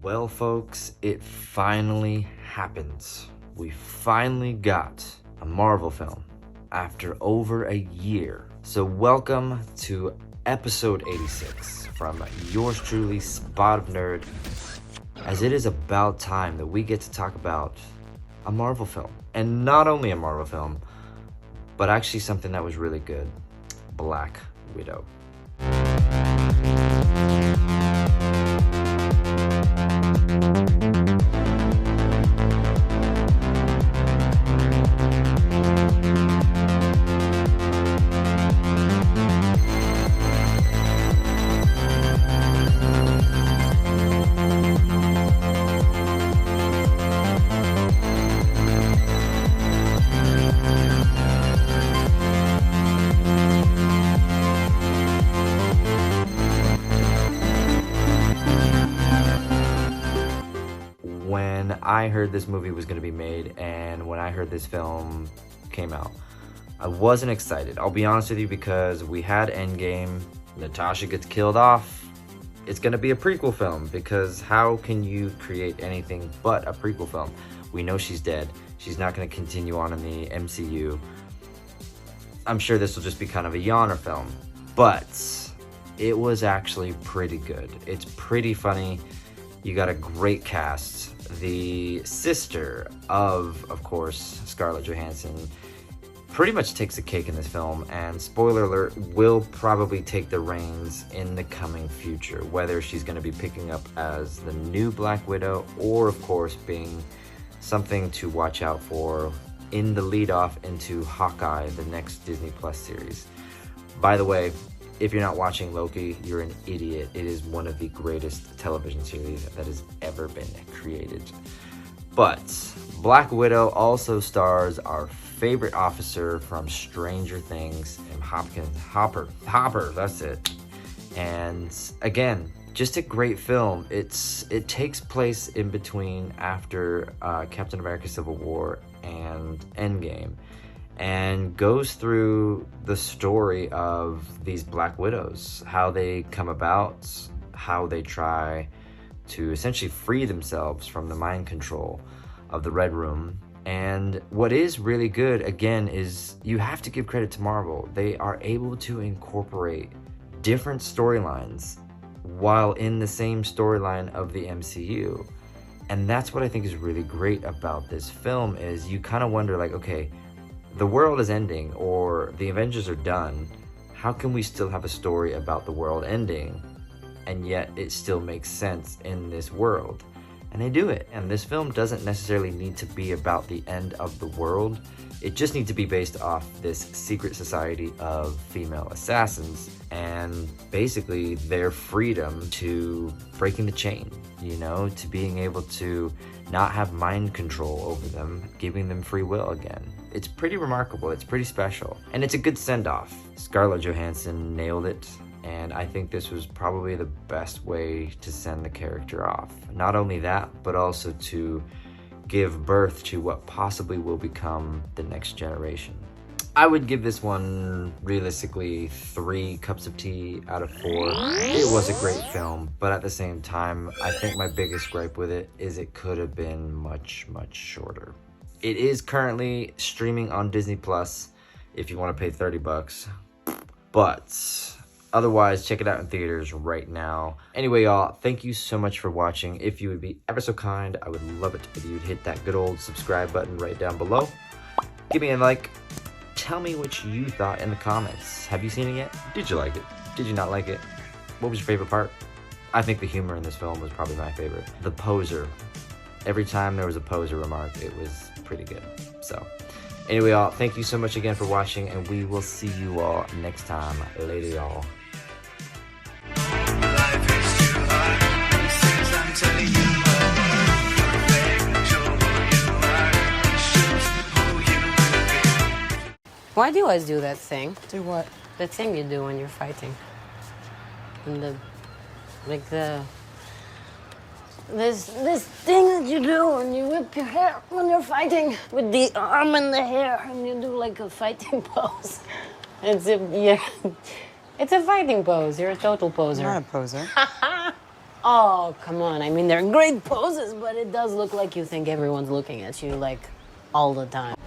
Well, folks, it finally happens. We finally got a Marvel film after over a year. So welcome to episode 86 from yours truly, Spot of Nerd, as it is about time that we get to talk about a Marvel film. And not only a Marvel film, but actually something that was really good, Black Widow. When I heard this movie was going to be made and when I heard this film came out, I wasn't excited. I'll be honest with you, because we had Endgame, Natasha gets killed off. It's going to be a prequel film, because how can you create anything but a prequel film? We know she's dead. She's not going to continue on in the MCU. I'm sure this will just be kind of a yawner film, but it was actually pretty good. It's pretty funny. You got a great cast. The sister of course, Scarlett Johansson pretty much takes the cake in this film, and spoiler alert, will probably take the reins in the coming future, whether she's going to be picking up as the new Black Widow or, of course, being something to watch out for in the lead off into Hawkeye, the next Disney Plus series. By the way, if you're not watching Loki, you're an idiot. It is one of the greatest television series that has ever been created. But Black Widow also stars our favorite officer from Stranger Things, Hopper, that's it. And again, just a great film. It takes place in between after Captain America Civil War and Endgame, and goes through the story of these Black Widows, how they come about, how they try to essentially free themselves from the mind control of the Red Room. And what is really good, again, is you have to give credit to Marvel. They are able to incorporate different storylines while in the same storyline of the MCU. And that's what I think is really great about this film, is you kind of wonder, like, okay, the world is ending, or the Avengers are done. How can we still have a story about the world ending, and yet it still makes sense in this world? And they do it. And this film doesn't necessarily need to be about the end of the world. It just needs to be based off this secret society of female assassins, and basically their freedom to breaking the chain, to being able to not have mind control over them, giving them free will again. It's pretty remarkable. It's pretty special. And it's a good send-off. Scarlett Johansson nailed it. And I think this was probably the best way to send the character off. Not only that, but also to give birth to what possibly will become the next generation. I would give this one, realistically, 3 cups of tea out of 4. It was a great film, but at the same time, I think my biggest gripe with it is it could have been much, much shorter. It is currently streaming on Disney Plus if you want to pay $30. But otherwise, check it out in theaters right now. Anyway, y'all, thank you so much for watching. If you would be ever so kind, I would love it if you'd hit that good old subscribe button right down below. Give me a like. Tell me what you thought in the comments. Have you seen it yet? Did you like it? Did you not like it? What was your favorite part? I think the humor in this film was probably my favorite. The poser. Every time there was a poser remark, it was pretty good. So, anyway, y'all, thank you so much again for watching, and we will see you all next time. Later, y'all. Why do you always do that thing? Do what? The thing you do when you're fighting. And this thing that you do when you whip your hair when you're fighting with the arm and the hair, and you do like a fighting pose. It's a fighting pose. You're a total poser. I'm not a poser. Oh, come on. I mean, they're great poses, but it does look like you think everyone's looking at you, like, all the time.